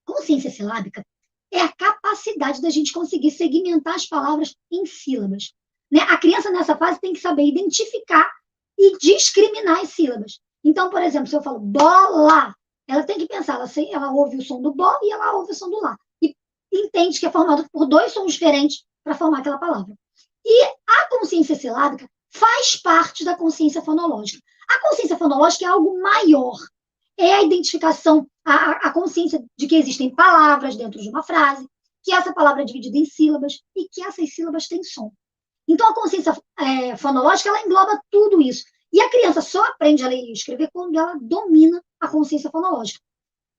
Consciência silábica é a capacidade da gente conseguir segmentar as palavras em sílabas. Né? A criança, nessa fase, tem que saber identificar e discriminar as sílabas. Então, por exemplo, se eu falo bola, ela tem que pensar, ela ouve o som do bo e ela ouve o som do lá. E entende que é formado por dois sons diferentes para formar aquela palavra. E a consciência silábica faz parte da consciência fonológica. A consciência fonológica é algo maior. É a identificação, a consciência de que existem palavras dentro de uma frase, que essa palavra é dividida em sílabas e que essas sílabas têm som. Então, a consciência fonológica, ela engloba tudo isso. E a criança só aprende a ler e escrever quando ela domina a consciência fonológica.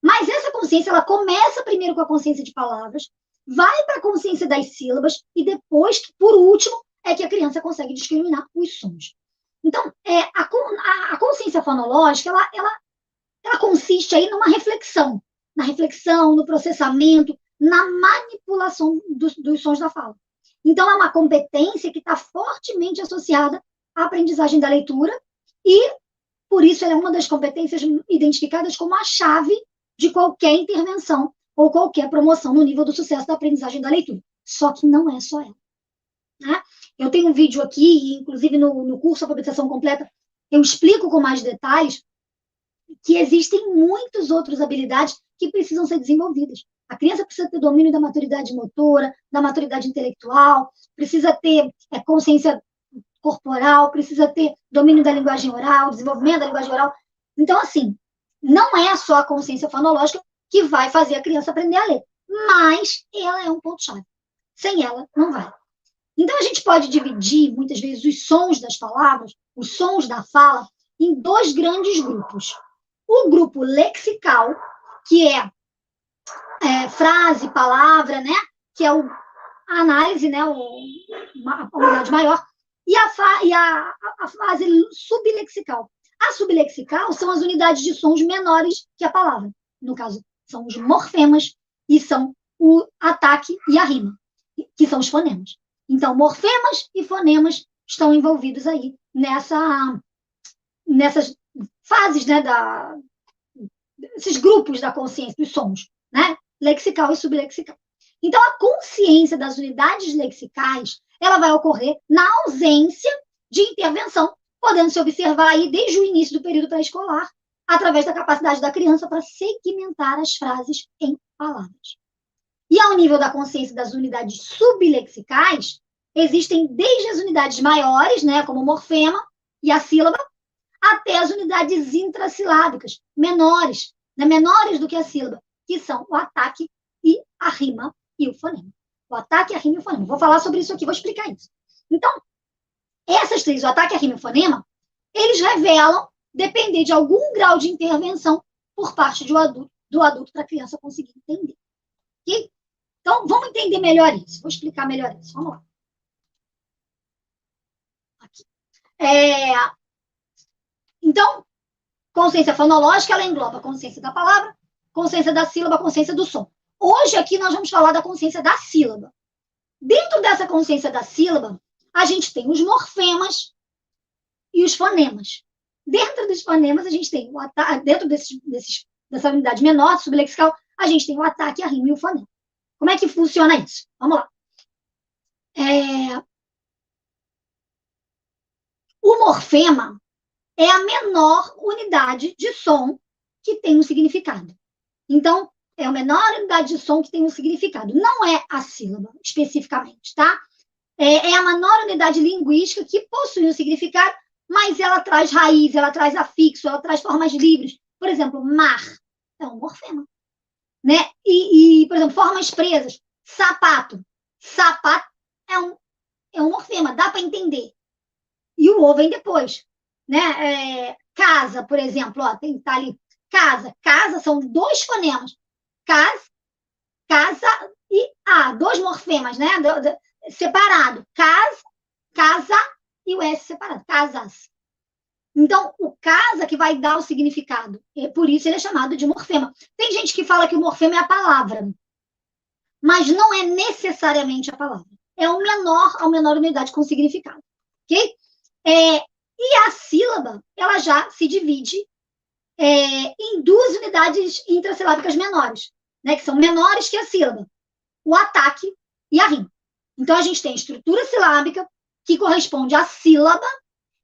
Mas essa consciência, ela começa primeiro com a consciência de palavras, vai para a consciência das sílabas e depois, por último, é que a criança consegue discriminar os sons. Então, a consciência fonológica, ela consiste aí numa reflexão, na reflexão, no processamento, na manipulação dos sons da fala. Então, é uma competência que está fortemente associada à aprendizagem da leitura e, por isso, ela é uma das competências identificadas como a chave de qualquer intervenção ou qualquer promoção no nível do sucesso da aprendizagem da leitura. Só que não é só ela. Né? Eu tenho um vídeo aqui, inclusive no curso Alfabetização Completa, eu explico com mais detalhes que existem muitas outras habilidades que precisam ser desenvolvidas. A criança precisa ter domínio da maturidade motora, da maturidade intelectual, precisa ter consciência corporal, precisa ter domínio da linguagem oral, desenvolvimento da linguagem oral. Então, assim, não é só a consciência fonológica que vai fazer a criança aprender a ler, mas ela é um ponto-chave. Sem ela, não vai. Então, a gente pode dividir, muitas vezes, os sons das palavras, os sons da fala, em dois grandes grupos. O grupo lexical, que é frase, palavra, né? Que é a análise, né? A unidade maior. E a fase sublexical. A sublexical são as unidades de sons menores que a palavra. No caso, são os morfemas e são o ataque e a rima, que são os fonemas. Então, morfemas e fonemas estão envolvidos aí nessas fases, né, esses grupos da consciência, dos sons, né, lexical e sublexical. Então, a consciência das unidades lexicais, ela vai ocorrer na ausência de intervenção, podendo se observar aí desde o início do período pré-escolar, através da capacidade da criança para segmentar as frases em palavras. E ao nível da consciência das unidades sublexicais, existem desde as unidades maiores, né, como o morfema e a sílaba, até as unidades intrassilábicas, menores, né, menores do que a sílaba, que são o ataque e a rima e o fonema. O ataque, a rima e o fonema. Vou falar sobre isso aqui, vou explicar isso. Então, essas três, o ataque, a rima e o fonema, eles revelam depender de algum grau de intervenção por parte do adulto para a criança conseguir entender. Ok? Então, vamos entender melhor isso. Vou explicar melhor isso. Vamos lá. Aqui. Então, consciência fonológica, ela engloba a consciência da palavra, consciência da sílaba, consciência do som. Hoje, aqui, nós vamos falar da consciência da sílaba. Dentro dessa consciência da sílaba, a gente tem os morfemas e os fonemas. Dentro dos fonemas, a gente tem dentro dessa unidade menor, sublexical, a gente tem o ataque, a rima e o fonema. Como é que funciona isso? Vamos lá. O morfema é a menor unidade de som que tem um significado. Então, é a menor unidade de som que tem um significado. Não é a sílaba, especificamente, tá? É a menor unidade linguística que possui um significado, mas ela traz raiz, ela traz afixo, ela traz formas livres. Por exemplo, mar é um morfema. Né? Por exemplo, formas presas. Sapato. Sapato é um morfema, dá para entender. E o O vem depois. Né? Casa, por exemplo, ó, tá ali. Casa. Casa são dois fonemas. Casa e A, dois morfemas, né? Separado. Casa e o S separado. Casas. Então, o casa que vai dar o significado. Por isso ele é chamado de morfema. Tem gente que fala que o morfema é a palavra, mas não é necessariamente a palavra. É a menor unidade com significado. Ok? E a sílaba, ela já se divide em duas unidades intrassilábicas menores. né, que são menores que a sílaba, o ataque e a rima. Então, a gente tem estrutura silábica, que corresponde à sílaba,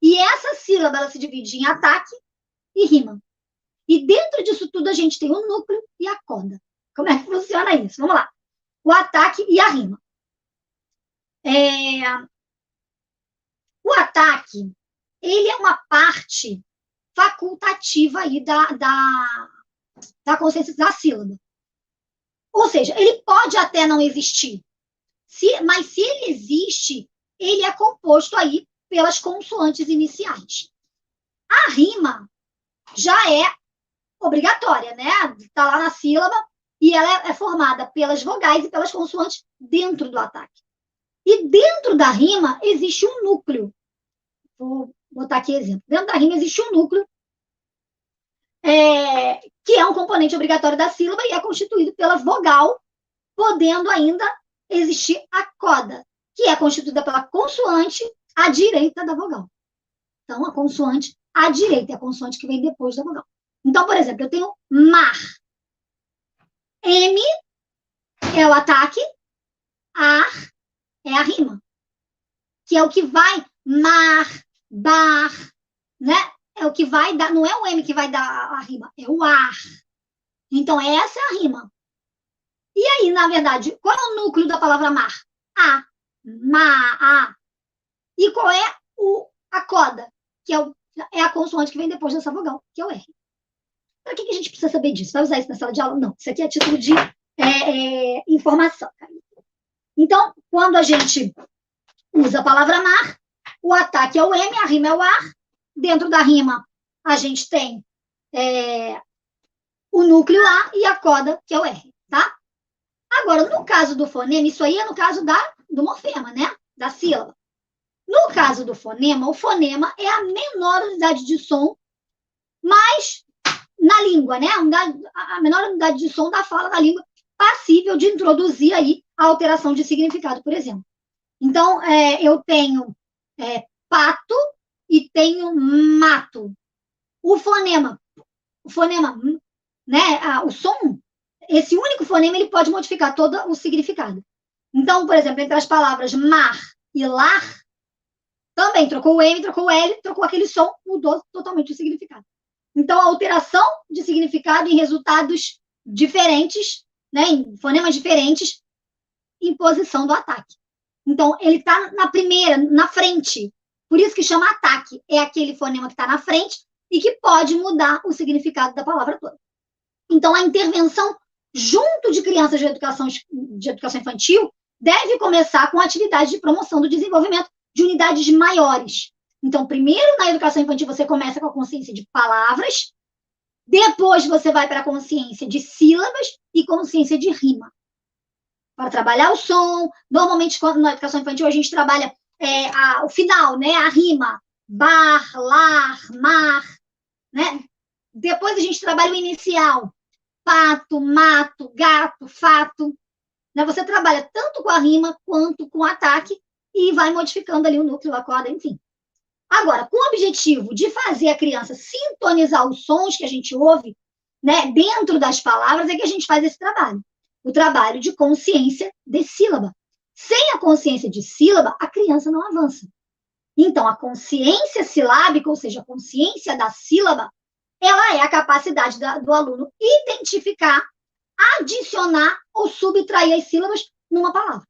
e essa sílaba ela se divide em ataque e rima. E dentro disso tudo, a gente tem o núcleo e a coda. Como é que funciona isso? Vamos lá. O ataque e a rima. O ataque, ele é uma parte facultativa aí da consciência da sílaba. Ou seja, ele pode até não existir, mas se ele existe, ele é composto aí pelas consoantes iniciais. A rima já é obrigatória, né? Está lá na sílaba e ela é formada pelas vogais e pelas consoantes dentro do ataque. E dentro da rima existe um núcleo. Vou botar aqui exemplo. Dentro da rima existe um núcleo que é um componente obrigatório da sílaba e é constituído pela vogal, podendo ainda existir a coda, que é constituída pela consoante à direita da vogal. Então, a consoante à direita é a consoante que vem depois da vogal. Então, por exemplo, eu tenho mar. M é o ataque, ar é a rima, que é o que vai mar, bar, né? É o que vai dar, não é o M que vai dar a rima, é o ar. Então, essa é a rima. E aí, na verdade, qual é o núcleo da palavra mar? A, ma, a. E qual é a coda? Que é a consoante que vem depois dessa vogal, que é o R. Para que a gente precisa saber disso? Vai usar isso na sala de aula? Não. Isso aqui é título de informação. Então, quando a gente usa a palavra mar, o ataque é o M, a rima é o ar. Dentro da rima, a gente tem o núcleo A e a coda, que é o R, tá? Agora, no caso do fonema, isso aí é no caso do morfema, né? Da sílaba. No caso do fonema, o fonema é a menor unidade de som, mas na língua, né? A menor unidade de som da fala da língua, passível de introduzir aí a alteração de significado, por exemplo. Então, eu tenho pato e tenho mato. O fonema, né? O som, esse único fonema, ele pode modificar todo o significado. Então, por exemplo, entre as palavras mar e lar, também trocou o M, trocou o L, trocou aquele som, mudou totalmente o significado. Então, a alteração de significado em resultados diferentes, né, em fonemas diferentes, em posição do ataque. Então, ele está na frente. Por isso que chama ataque. É aquele fonema que está na frente e que pode mudar o significado da palavra toda. Então, a intervenção junto de crianças de educação infantil deve começar com atividades de promoção do desenvolvimento de unidades maiores. Então, primeiro, na educação infantil, você começa com a consciência de palavras, depois você vai para a consciência de sílabas e consciência de rima. Para trabalhar o som, normalmente, na educação infantil, a gente trabalha o final, né? A rima, bar, lar, mar, né? Depois a gente trabalha o inicial, pato, mato, gato, fato. Né? Você trabalha tanto com a rima quanto com o ataque e vai modificando ali o núcleo, a corda, enfim. Agora, com o objetivo de fazer a criança sintonizar os sons que a gente ouve, né, dentro das palavras, é que a gente faz esse trabalho. O trabalho de consciência de sílaba. Sem a consciência de sílaba, a criança não avança. Então, a consciência silábica, ou seja, a consciência da sílaba, ela é a capacidade do aluno identificar, adicionar ou subtrair as sílabas numa palavra.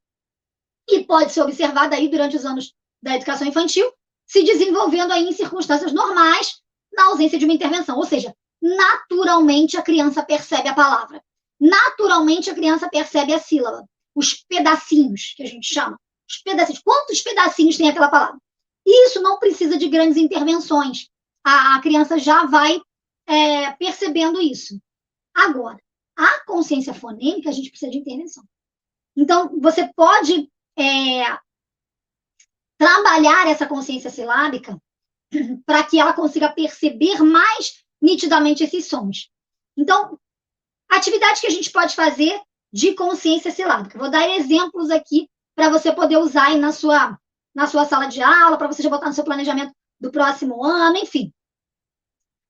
E pode ser observada aí durante os anos da educação infantil, se desenvolvendo aí em circunstâncias normais, na ausência de uma intervenção. Ou seja, naturalmente a criança percebe a palavra. Naturalmente a criança percebe a sílaba. Os pedacinhos, que a gente chama. Os pedacinhos. Quantos pedacinhos tem aquela palavra? E isso não precisa de grandes intervenções. A criança já vai percebendo isso. Agora, a consciência fonêmica, a gente precisa de intervenção. Então, você pode trabalhar essa consciência silábica para que ela consiga perceber mais nitidamente esses sons. Então, atividades que a gente pode fazer de consciência silábica. Vou dar exemplos aqui para você poder usar aí na sua sala de aula, para você já botar no seu planejamento do próximo ano, enfim.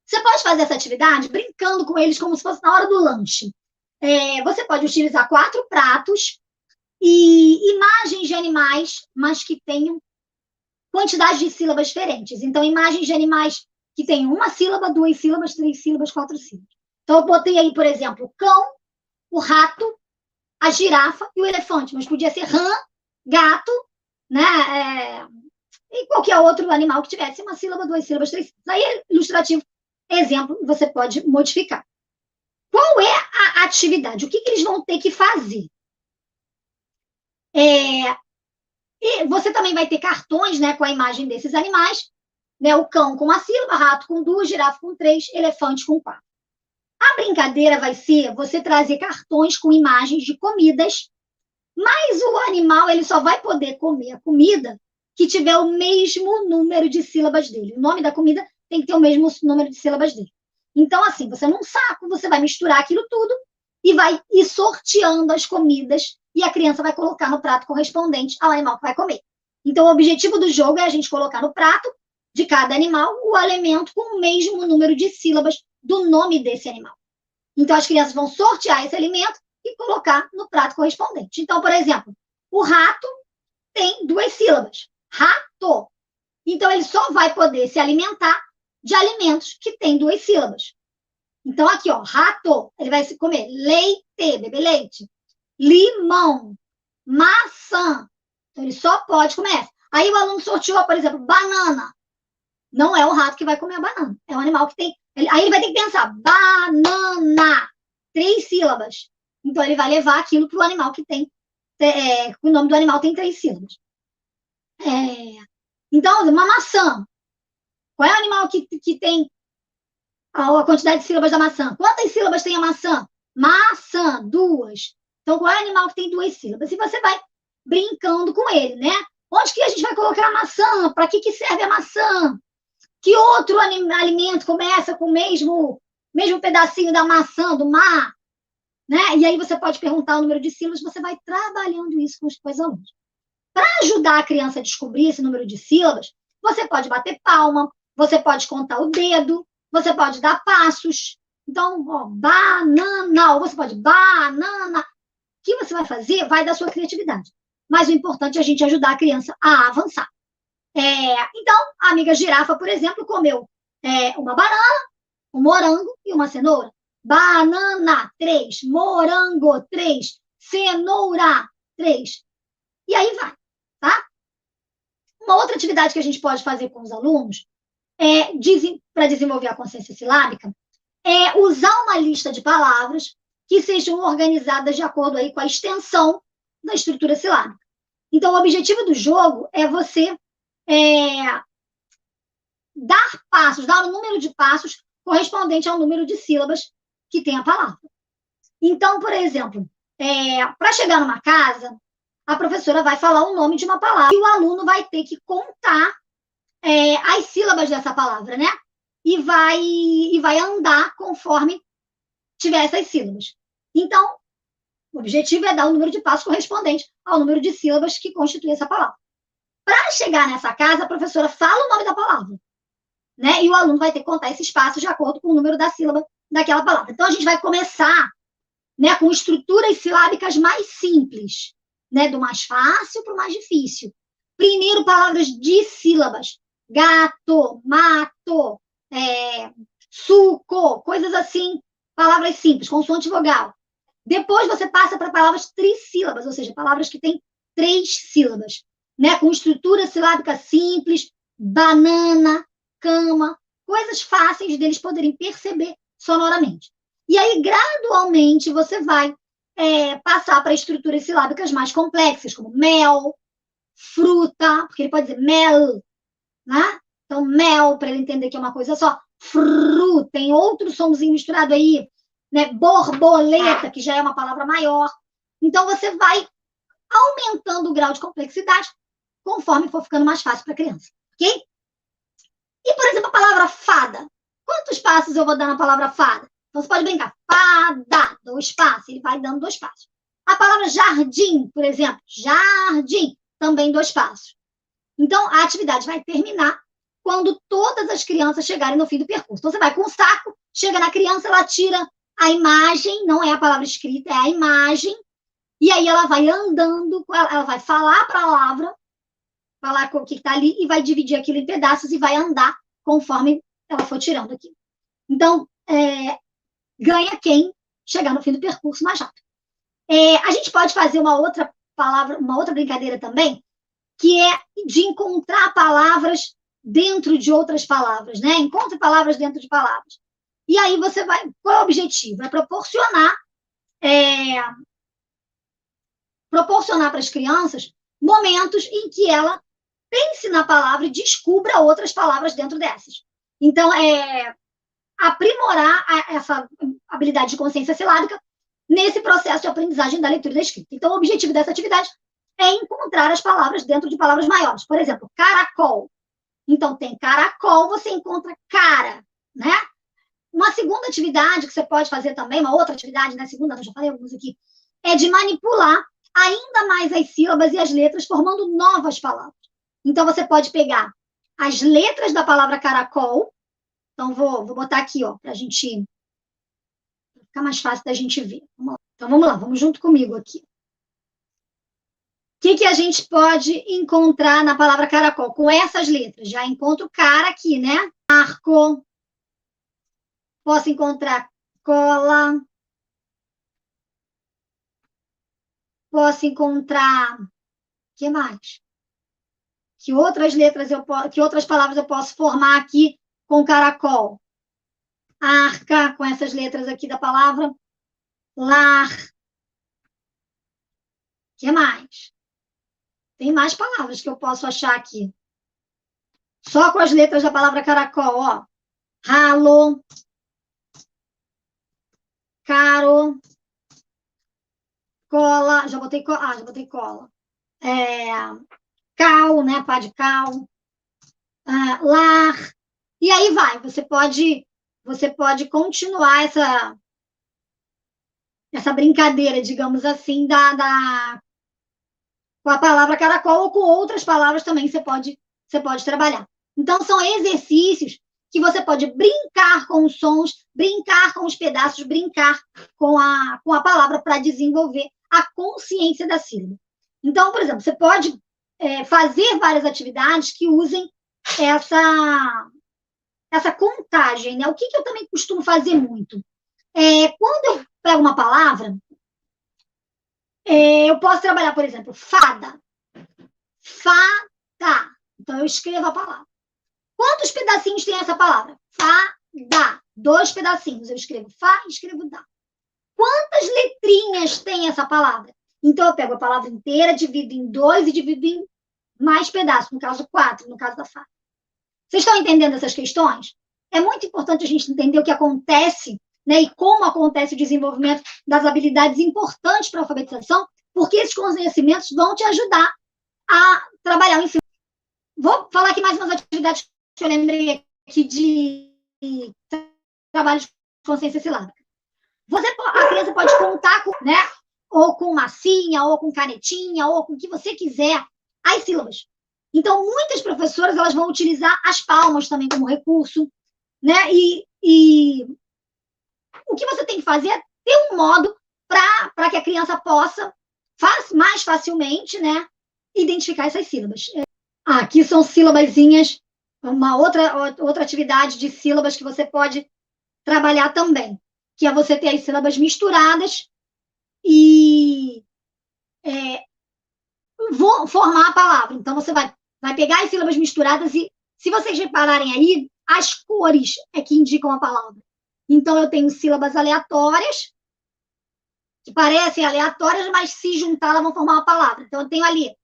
Você pode fazer essa atividade brincando com eles como se fosse na hora do lanche. você pode utilizar 4 pratos e imagens de animais, mas que tenham quantidade de sílabas diferentes. Então, imagens de animais que tenham 1 sílaba, 2 sílabas, 3 sílabas, 4 sílabas. Então, eu botei aí, por exemplo, o cão, o rato, a girafa e o elefante, mas podia ser rã, gato, né? E qualquer outro animal que tivesse 1 sílaba, 2 sílabas, 3 sílabas. Aí é ilustrativo, exemplo, você pode modificar. Qual é a atividade? O que eles vão ter que fazer? E você também vai ter cartões, né, com a imagem desses animais, né, o cão com 1 sílaba, rato com 2, girafa com 3, elefante com 4. A brincadeira vai ser você trazer cartões com imagens de comidas, mas o animal ele só vai poder comer a comida que tiver o mesmo número de sílabas dele. O nome da comida tem que ter o mesmo número de sílabas dele. Então, assim, você num saco, você vai misturar aquilo tudo e vai ir sorteando as comidas e a criança vai colocar no prato correspondente ao animal que vai comer. Então, o objetivo do jogo é a gente colocar no prato de cada animal o alimento com o mesmo número de sílabas do nome desse animal. Então, as crianças vão sortear esse alimento e colocar no prato correspondente. Então, por exemplo, o rato tem 2 sílabas. Rato. Então, ele só vai poder se alimentar de alimentos que têm 2 sílabas. Então, aqui, ó, rato, ele vai se comer leite, beber leite, limão, maçã. Então, ele só pode comer essa. Aí o aluno sorteou, por exemplo, banana. Não é o rato que vai comer a banana. É um animal que tem... Aí ele vai ter que pensar, banana, 3 sílabas. Então, ele vai levar aquilo para o animal que tem... o nome do animal tem 3 sílabas. Então, uma maçã. Qual é o animal que tem a quantidade de sílabas da maçã? Quantas sílabas tem a maçã? Maçã, 2. Então, qual é o animal que tem 2 sílabas? E você vai brincando com ele, né? Onde que a gente vai colocar a maçã? Para que serve a maçã? Que outro alimento começa com o mesmo pedacinho da maçã, do mar? Né? E aí você pode perguntar o número de sílabas, você vai trabalhando isso com os alunos. Para ajudar a criança a descobrir esse número de sílabas, você pode bater palma, você pode contar o dedo, você pode dar passos. Então, ó, banana, ou você pode banana. O que você vai fazer vai da sua criatividade. Mas o importante é a gente ajudar a criança a avançar. Então, a amiga girafa, por exemplo, comeu uma banana, um morango e uma cenoura. Banana, 3. Morango, 3. Cenoura, 3. E aí vai, tá? Uma outra atividade que a gente pode fazer com os alunos, para desenvolver a consciência silábica, é usar uma lista de palavras que sejam organizadas de acordo aí com a extensão da estrutura silábica. Então, o objetivo do jogo é você dar passos, dar o número de passos correspondente ao número de sílabas que tem a palavra. Então, por exemplo, para chegar numa casa, a professora vai falar o nome de uma palavra e o aluno vai ter que contar as sílabas dessa palavra, né? E vai andar conforme tiver essas sílabas. Então, o objetivo é dar o número de passos correspondente ao número de sílabas que constitui essa palavra. Para chegar nessa casa, a professora fala o nome da palavra, né? E o aluno vai ter que contar esses passos de acordo com o número da sílaba daquela palavra. Então, a gente vai começar, né, com estruturas silábicas mais simples, né, do mais fácil para o mais difícil. Primeiro, palavras de sílabas. Gato, mato, suco, coisas assim, palavras simples, consoante vogal. Depois você passa para palavras trissílabas, ou seja, palavras que têm 3 sílabas, né? Com estrutura silábica simples, banana, cama, coisas fáceis deles poderem perceber sonoramente. E aí, gradualmente, você vai passar para estruturas silábicas mais complexas, como mel, fruta, porque ele pode dizer mel, né? Então, mel, para ele entender que é uma coisa só. Fru, tem outro somzinho misturado aí, né? Borboleta, que já é uma palavra maior. Então, você vai aumentando o grau de complexidade conforme for ficando mais fácil para a criança, ok? E, por exemplo, a palavra fada. Quantos passos eu vou dar na palavra fada? Então, você pode brincar. Fada, 2 passos. Ele vai dando 2 passos. A palavra jardim, por exemplo. Jardim, também 2 passos. Então, a atividade vai terminar quando todas as crianças chegarem no fim do percurso. Então, você vai com um saco, chega na criança, ela tira a imagem, não é a palavra escrita, é a imagem, e aí ela vai andando, ela vai falar a palavra, falar com o que está ali, e vai dividir aquilo em pedaços e vai andar conforme ela for tirando aqui. Então, ganha quem chegar no fim do percurso mais rápido. A gente pode fazer uma outra palavra, uma outra brincadeira também, que é de encontrar palavras dentro de outras palavras, né? Encontre palavras dentro de palavras. E aí você vai, qual é o objetivo? É proporcionar para as crianças momentos em que ela pense na palavra e descubra outras palavras dentro dessas. Então, aprimorar essa habilidade de consciência silábica nesse processo de aprendizagem da leitura e da escrita. Então, o objetivo dessa atividade é encontrar as palavras dentro de palavras maiores. Por exemplo, caracol. Então, tem caracol, você encontra cara, né? Uma segunda atividade que você pode fazer também, uma outra atividade, né? Segunda, eu já falei alguns aqui, é de manipular ainda mais as sílabas e as letras, formando novas palavras. Então, você pode pegar as letras da palavra caracol. Então, vou botar aqui, ó, para a gente ficar mais fácil da gente ver. Então, vamos lá, vamos junto comigo aqui. O que a gente pode encontrar na palavra caracol? Com essas letras. Já encontro cara aqui, né? Arco. Posso encontrar cola. Posso encontrar... O que mais? Que outras letras que outras palavras eu posso formar aqui com caracol? Arca, com essas letras aqui da palavra. Lar. O que mais? Tem mais palavras que eu posso achar aqui. Só com as letras da palavra caracol, ó. Ralo. Caro. Cola. Já botei cola. Cal, né? Pá de cal. Lar. E aí vai. Você pode continuar essa brincadeira, digamos assim, com a palavra caracol ou com outras palavras também você pode trabalhar. Então, são exercícios que você pode brincar com os sons, brincar com os pedaços, brincar com a palavra para desenvolver a consciência da sílaba. Então, por exemplo, você pode fazer várias atividades que usem essa contagem, né? O que eu também costumo fazer muito? Quando eu pego uma palavra, eu posso trabalhar, por exemplo, fada. Fada. Então, eu escrevo a palavra. Quantos pedacinhos tem essa palavra? Fada. 2 pedacinhos. Eu escrevo fá e escrevo dá. Quantas letrinhas tem essa palavra? Então, eu pego a palavra inteira, divido em 2 e divido em mais pedaços. No caso, 4, no caso da fá. Vocês estão entendendo essas questões? É muito importante a gente entender o que acontece, né, e como acontece o desenvolvimento das habilidades importantes para a alfabetização, porque esses conhecimentos vão te ajudar a trabalhar o ensino. Vou falar aqui mais umas atividades que eu lembrei aqui de trabalho de consciência silábica. A criança pode contar, né, ou com massinha, ou com canetinha, ou com o que você quiser, as sílabas. Então, muitas professoras elas vão utilizar as palmas também como recurso, né? E o que você tem que fazer é ter um modo para que a criança possa mais facilmente, né, identificar essas sílabas. Aqui são sílabazinhas, uma outra atividade de sílabas que você pode trabalhar também, que é você ter as sílabas misturadas e formar a palavra. Então, você vai pegar as sílabas misturadas e, se vocês repararem aí, as cores é que indicam a palavra. Então, eu tenho sílabas aleatórias, que parecem aleatórias, mas se juntar, elas vão formar uma palavra. Então, eu tenho ali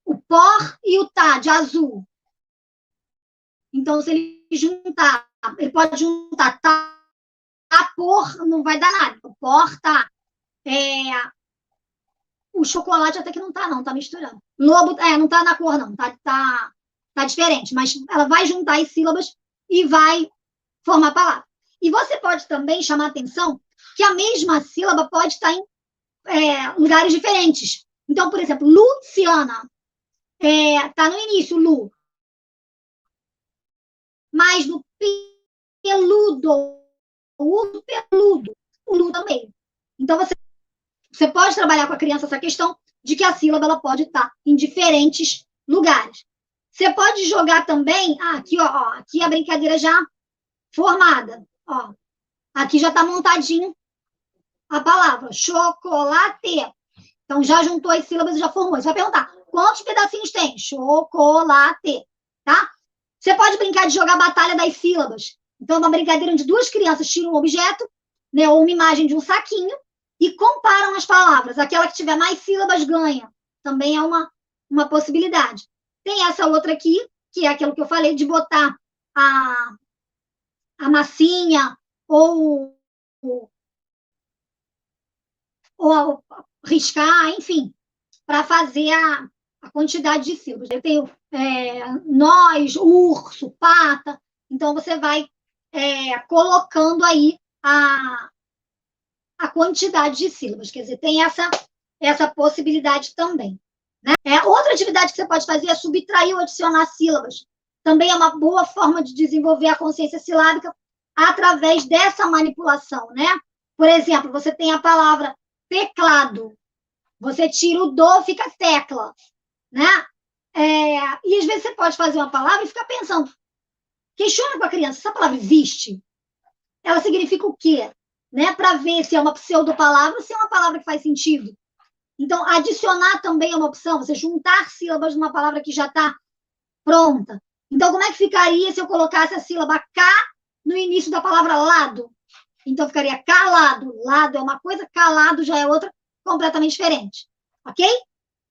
o por e o tá, de azul. Então, se ele juntar, ele pode juntar tá, por, não vai dar nada. O por, tá. O chocolate até que não tá misturando. Lobo, não tá na cor, não. Tá diferente. Mas ela vai juntar as sílabas e vai formar a palavra. E você pode também chamar a atenção que a mesma sílaba pode estar em lugares diferentes. Então, por exemplo, Luciana. Tá no início, Lu. Mas no peludo o urso peludo, o lu também. Então, você pode trabalhar com a criança essa questão de que a sílaba ela pode estar em diferentes lugares. Você pode jogar também, aqui, ó, aqui a brincadeira já formada, ó. Aqui já está montadinho a palavra, chocolate. Então, já juntou as sílabas e já formou. Você vai perguntar, quantos pedacinhos tem? Chocolate, tá? Você pode brincar de jogar a batalha das sílabas. Então, é uma brincadeira onde duas crianças tiram um objeto, né, ou uma imagem de um saquinho, e comparam as palavras. Aquela que tiver mais sílabas ganha. Também é uma possibilidade. Tem essa outra aqui, que é aquilo que eu falei, de botar a massinha ou riscar, enfim, para fazer a quantidade de sílabas. Eu tenho nós, urso, pata, então você vai colocando aí a quantidade de sílabas, quer dizer, tem essa possibilidade também. Né? Outra atividade que você pode fazer é subtrair ou adicionar sílabas. Também é uma boa forma de desenvolver a consciência silábica através dessa manipulação, né? Por exemplo, você tem a palavra teclado, você tira o do, fica tecla, né? E às vezes você pode fazer uma palavra e ficar pensando, questiona com a criança, essa palavra existe? Ela significa o quê? Né? Para ver se é uma pseudopalavra ou se é uma palavra que faz sentido. Então, adicionar também é uma opção, você juntar sílabas numa palavra que já está pronta. Então, como é que ficaria se eu colocasse a sílaba K no início da palavra lado? Então, ficaria calado. Lado é uma coisa, calado já é outra, completamente diferente. Ok?